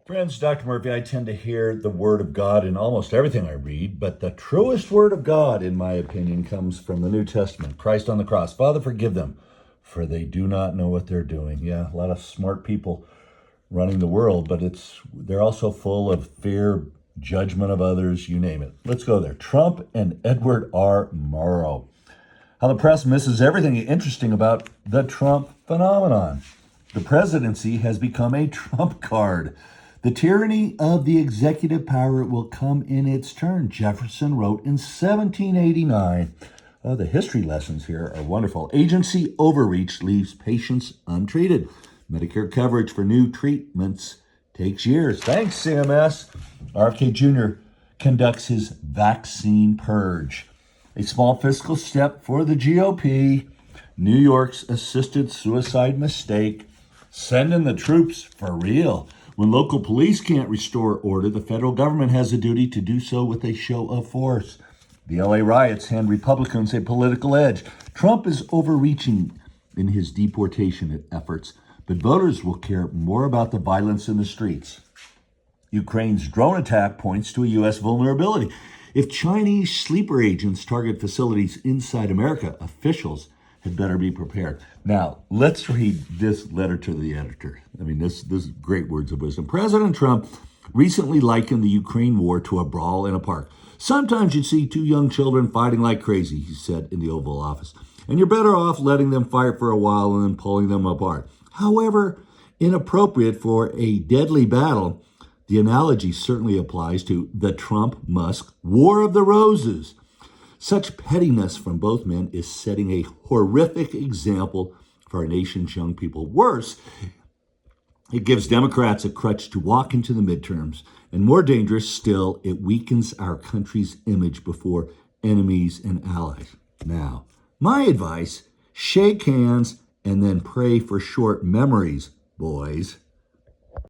Friends, Dr. Murphy, I tend to hear the word of God in almost everything I read, but the truest word of God, in my opinion, comes from the New Testament. Christ on the cross. Father, forgive them, for they do not know what they're doing. Yeah, a lot of smart people running the world, but they're also full of fear, judgment of others, you name it. Let's go there. Trump and Edward R. Murrow. How the press misses everything interesting about the Trump phenomenon. The presidency has become a Trump card. The tyranny of the executive power will come in its turn, Jefferson wrote in 1789. Oh, the history lessons here are wonderful. Agency overreach leaves patients untreated. Medicare coverage for new treatments takes years. Thanks, CMS. RFK Jr. conducts his vaccine purge. A small fiscal step for the GOP. New York's assisted suicide mistake. Sending the troops for real. When local police can't restore order, the federal government has a duty to do so with a show of force. The LA riots hand Republicans a political edge. Trump is overreaching in his deportation efforts, but voters will care more about the violence in the streets. Ukraine's drone attack points to a U.S. vulnerability. If Chinese sleeper agents target facilities inside America, officials had better be prepared. Now, let's read this letter to the editor. I mean, this is great words of wisdom. President Trump recently likened the Ukraine war to a brawl in a park. Sometimes you'd see two young children fighting like crazy, he said in the Oval Office, and you're better off letting them fight for a while and then pulling them apart. However inappropriate for a deadly battle, the analogy certainly applies to the Trump-Musk War of the Roses. Such pettiness from both men is setting a horrific example for our nation's young people. Worse, it gives Democrats a crutch to walk into the midterms. And more dangerous still, it weakens our country's image before enemies and allies. Now, my advice, shake hands and then pray for short memories, boys.